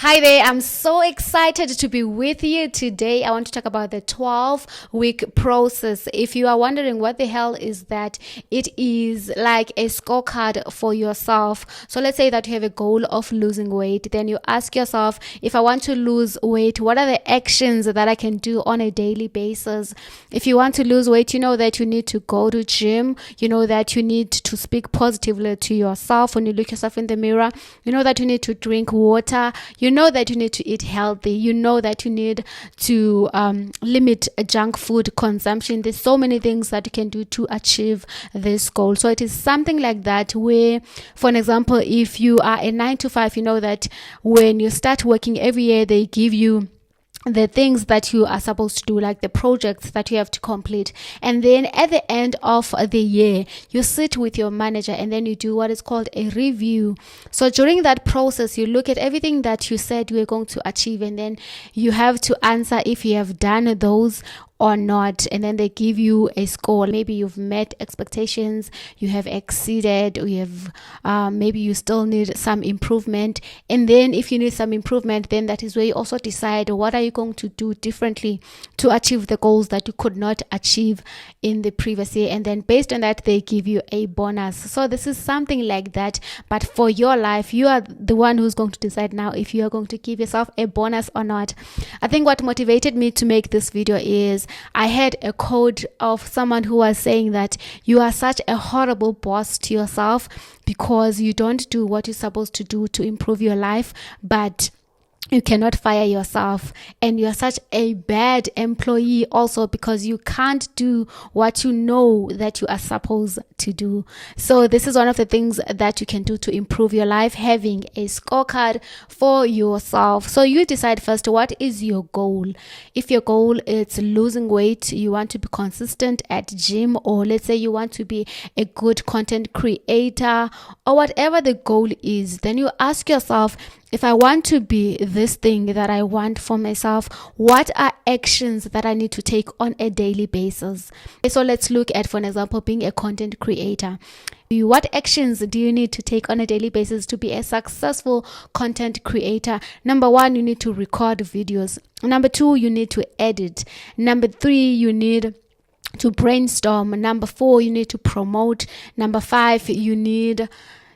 Hi there, I'm so excited to be with you today. I want to talk about the 12-week process. If you are wondering what the hell is that, it is like a scorecard for yourself. So let's say that you have a goal of losing weight. Then you ask yourself, if I want to lose weight, what are the actions that I can do on a daily basis? If you want to lose weight, you know that you need to go to gym. You know that you need to speak positively to yourself when you look yourself in the mirror. You know that you need to drink water. You know that you need to eat healthy. You know that you need to limit junk food consumption. There's so many things that you can do to achieve this goal. So it is something like that where, for an example, if you are a 9 to 5, you know that when you start working every year, they give you the things that you are supposed to do, like the projects that you have to complete. And then at the end of the year, you sit with your manager and then you do what is called a review. So during that process, you look at everything that you said you were going to achieve, and then you have to answer if you have done those or not, and then they give you a score. Maybe you've met expectations, you have exceeded, or you have maybe you still need some improvement. And then if you need some improvement, then that is where you also decide what are you going to do differently to achieve the goals that you could not achieve in the previous year. And then based on that, they give you a bonus. So this is something like that, but for your life, you are the one who's going to decide now if you are going to give yourself a bonus or not. I think what motivated me to make this video is I had a quote of someone who was saying that you are such a horrible boss to yourself because you don't do what you're supposed to do to improve your life, but you cannot fire yourself. And you're such a bad employee also because you can't do what you know that you are supposed to do. So this is one of the things that you can do to improve your life, having a scorecard for yourself. So you decide first, what is your goal? If your goal is losing weight, you want to be consistent at gym, or let's say you want to be a good content creator, or whatever the goal is, then you ask yourself, if I want to be this thing that I want for myself, what are actions that I need to take on a daily basis? So let's look at, for an example, being a content creator. What actions do you need to take on a daily basis to be a successful content creator? Number 1, you need to record videos. Number 2, you need to edit. Number 3, you need to brainstorm. Number 4, you need to promote. Number 5, you need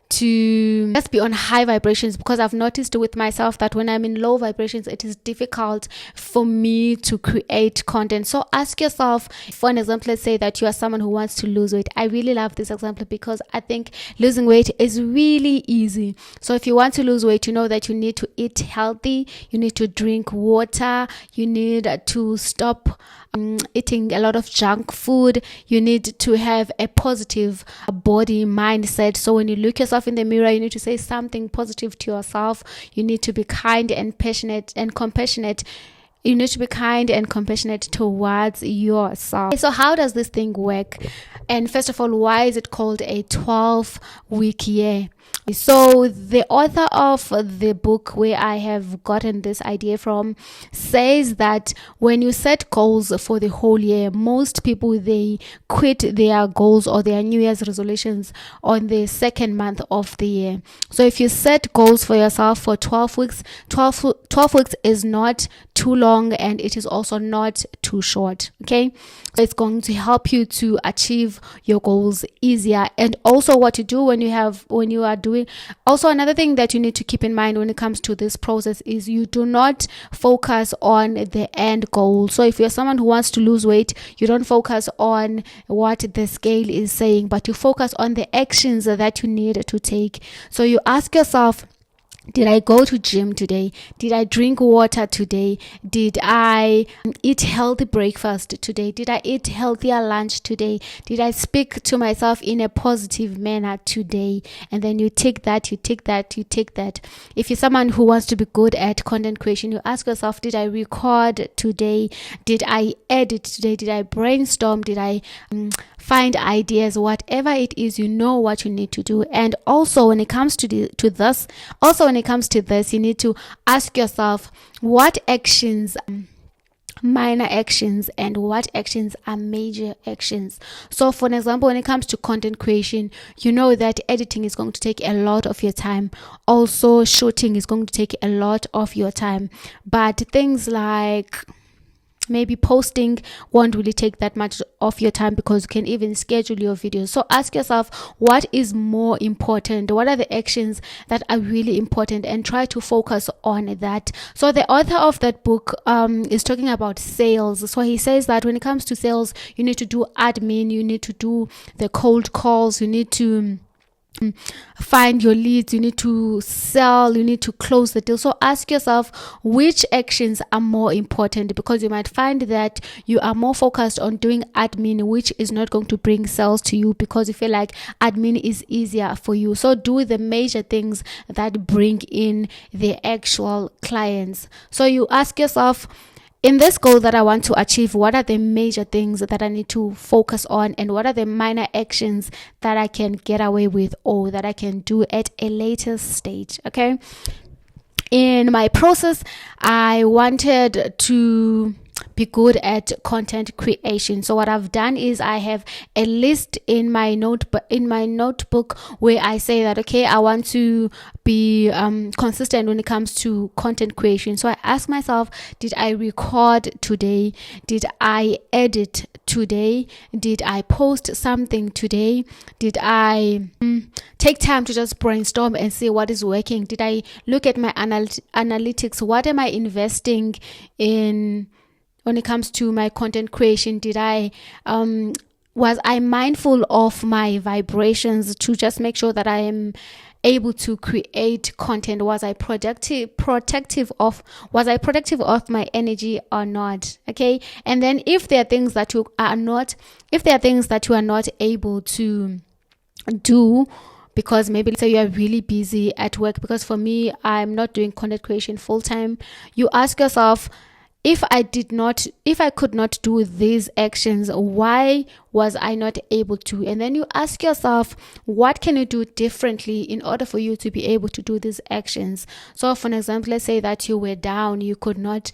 to just be on high vibrations, because I've noticed with myself that when I'm in low vibrations, it is difficult for me to create content. So ask yourself, for an example, let's say that you are someone who wants to lose weight. I really love this example because I think losing weight is really easy. So if you want to lose weight, you know that you need to eat healthy, you need to drink water, you need to stop eating a lot of junk food, you need to have a positive body mindset. So when you look yourself in the mirror, you need to say something positive to yourself. You need to be kind and passionate and compassionate. You need to be kind and compassionate towards yourself. So how does this thing work? And first of all, why is it called a 12-week year? So the author of the book where I have gotten this idea from says that when you set goals for the whole year, most people, they quit their goals or their New Year's resolutions on the second month of the year. So if you set goals for yourself for 12 weeks, 12 weeks is not too long, and it is also not too short. Okay, so it's going to help you to achieve your goals easier. And also what you do when you are doing, also another thing that you need to keep in mind when it comes to this process is you do not focus on the end goal. So if you're someone who wants to lose weight, you don't focus on what the scale is saying, but you focus on the actions that you need to take. So you ask yourself, did I go to gym today? Did I drink water today? Did I eat healthy breakfast today? Did I eat healthier lunch today? Did I speak to myself in a positive manner today? And then you take that, you take that, you take that. If you're someone who wants to be good at content creation, you ask yourself, did I record today? Did I edit today? Did I brainstorm? Did I find ideas? Whatever it is, you know what you need to do. And also when it comes to this, you need to ask yourself, what actions minor actions and what actions are major actions. So for an example, when it comes to content creation, you know that editing is going to take a lot of your time. Also, shooting is going to take a lot of your time. But things like maybe posting won't really take that much of your time, because you can even schedule your videos. So ask yourself, what is more important? What are the actions that are really important, and try to focus on that. So the author of that book is talking about sales. So he says that when it comes to sales, you need to do admin, you need to do the cold calls, you need to find your leads, you need to sell, you need to close the deal. So ask yourself which actions are more important, because you might find that you are more focused on doing admin, which is not going to bring sales to you, because you feel like admin is easier for you. So do the major things that bring in the actual clients. So you ask yourself, in this goal that I want to achieve, what are the major things that I need to focus on, and what are the minor actions that I can get away with, or that I can do at a later stage? Okay. In my process, I wanted to be good at content creation. So what I've done is I have a list in my notebook where I say that, okay, I want to be consistent when it comes to content creation. So I ask myself, did I record today? Did I edit today? Did I post something today? Did I take time to just brainstorm and see what is working? Did I look at my analytics? What am I investing in when it comes to my content creation? Did I was I mindful of my vibrations to just make sure that I am able to create content? Was I protective of my energy or not? Okay. And then if there are things that you are not able to do, because maybe let's say you are really busy at work, because for me, I'm not doing content creation full time, you ask yourself, if I could not do these actions, why was I not able to? And then you ask yourself, what can you do differently in order for you to be able to do these actions? So for an example, let's say that you were down, you could not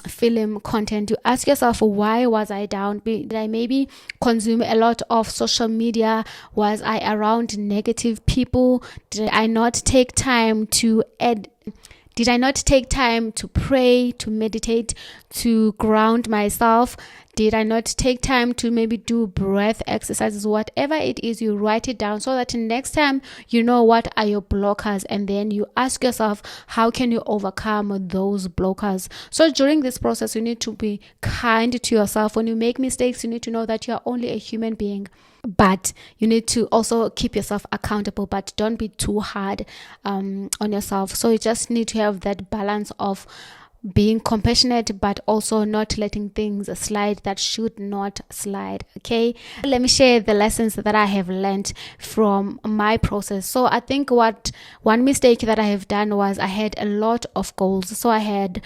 film content. You ask yourself, why was I down? Did I maybe consume a lot of social media? Was I around negative people? Did I not take time to pray, to meditate, to ground myself? Did I not take time to maybe do breath exercises? Whatever it is, you write it down so that next time you know what are your blockers, and then you ask yourself, how can you overcome those blockers? So during this process, you need to be kind to yourself. When you make mistakes, you need to know that you are only a human being, but you need to also keep yourself accountable, but don't be too hard on yourself. So you just need to have that balance of being compassionate, but also not letting things slide that should not slide. Okay, let me share the lessons that I have learned from my process. So I think one mistake that I have done was I had a lot of goals. So I had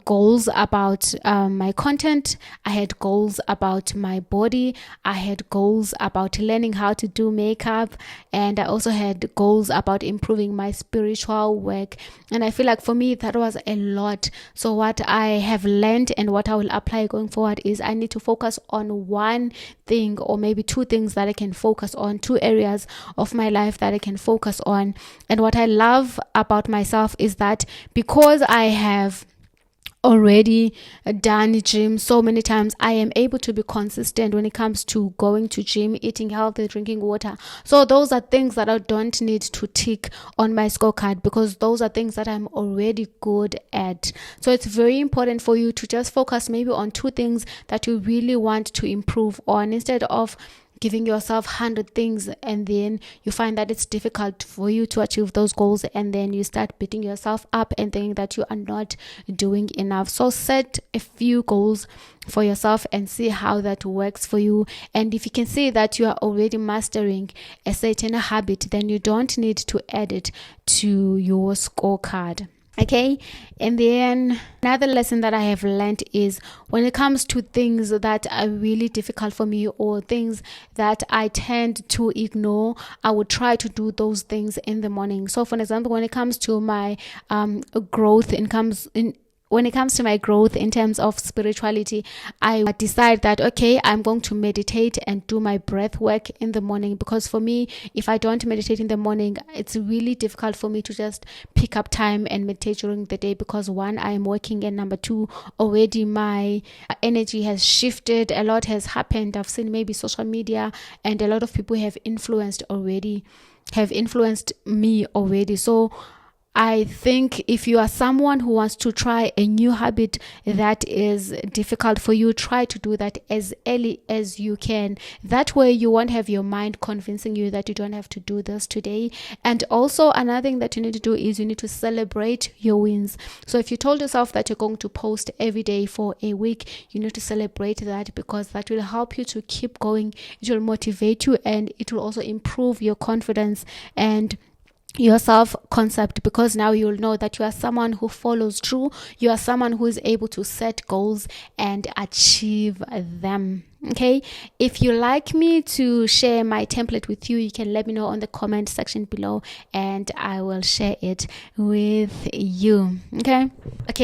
goals about my content, I had goals about my body, I had goals about learning how to do makeup, and I also had goals about improving my spiritual work. And I feel like for me that was a lot. So what I have learned and what I will apply going forward is I need to focus on one thing, or maybe two things that I can focus on, two areas of my life that I can focus on. And what I love about myself is that because I have already done gym so many times, I am able to be consistent when it comes to going to gym, eating healthy, drinking water. So those are things that I don't need to tick on my scorecard, because those are things that I'm already good at. So it's very important for you to just focus maybe on two things that you really want to improve on, instead of giving yourself 100 things and then you find that it's difficult for you to achieve those goals, and then you start beating yourself up and thinking that you are not doing enough. So set a few goals for yourself and see how that works for you. And if you can see that you are already mastering a certain habit, then you don't need to add it to your scorecard. Okay. And then another lesson that I have learned is when it comes to things that are really difficult for me, or things that I tend to ignore, I would try to do those things in the morning. So for example, when it comes to my growth, when it comes to my growth in terms of spirituality, I decide that, okay, I'm going to meditate and do my breath work in the morning, because for me, if I don't meditate in the morning, it's really difficult for me to just pick up time and meditate during the day, because one, I'm working, and number two, already my energy has shifted. A lot has happened. I've seen maybe social media, and a lot of people have influenced me already. So I think if you are someone who wants to try a new habit that is difficult for you, try to do that as early as you can. That way you won't have your mind convincing you that you don't have to do this today. And also another thing that you need to do is you need to celebrate your wins. So if you told yourself that you're going to post every day for a week, you need to celebrate that, because that will help you to keep going. It will motivate you, and it will also improve your confidence and your self-concept, because now you'll know that you are someone who follows through. You are someone who is able to set goals and achieve them. Okay, if you like me to share my template with you, you can let me know on the comment section below, and I will share it with you. Okay,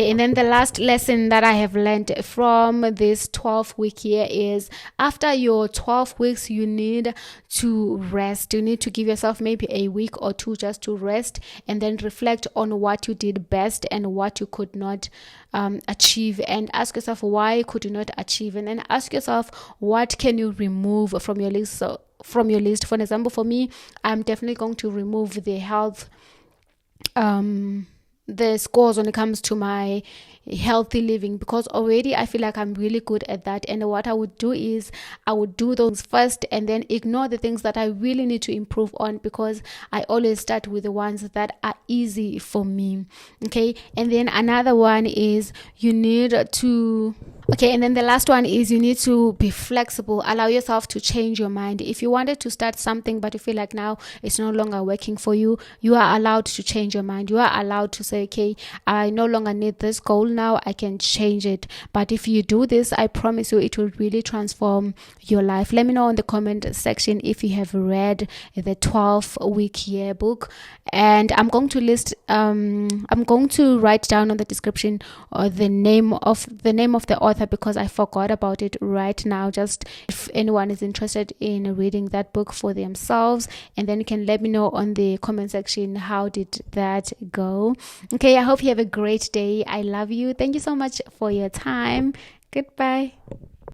and then the last lesson that I have learned from this 12-week year is, after your 12 weeks, you need to rest. You need to give yourself maybe a week or two just to rest, and then reflect on what you did best and what you could not achieve, and ask yourself, why could you not achieve? And then ask yourself, what can you remove from your list? So from your list, for example, for me, I'm definitely going to remove the health the scores when it comes to my healthy living, because already I feel like I'm really good at that. And what I would do is I would do those first and then ignore the things that I really need to improve on, because I always start with the ones that are easy for me. Okay, and then another one is you need to and then the last one is you need to be flexible. Allow yourself to change your mind. If you wanted to start something but you feel like now it's no longer working for you, you are allowed to change your mind. You are allowed to say, okay, I no longer need this goal now, I can change it. But if you do this, I promise you it will really transform your life. Let me know in the comment section if you have read the 12-week yearbook, and I'm going to list I'm going to write down on the description the name of the author, because I forgot about it right now, just if anyone is interested in reading that book for themselves. And then you can let me know on the comment section, how did that go? Okay, I hope you have a great day. I love you. Thank you so much for your time. Goodbye.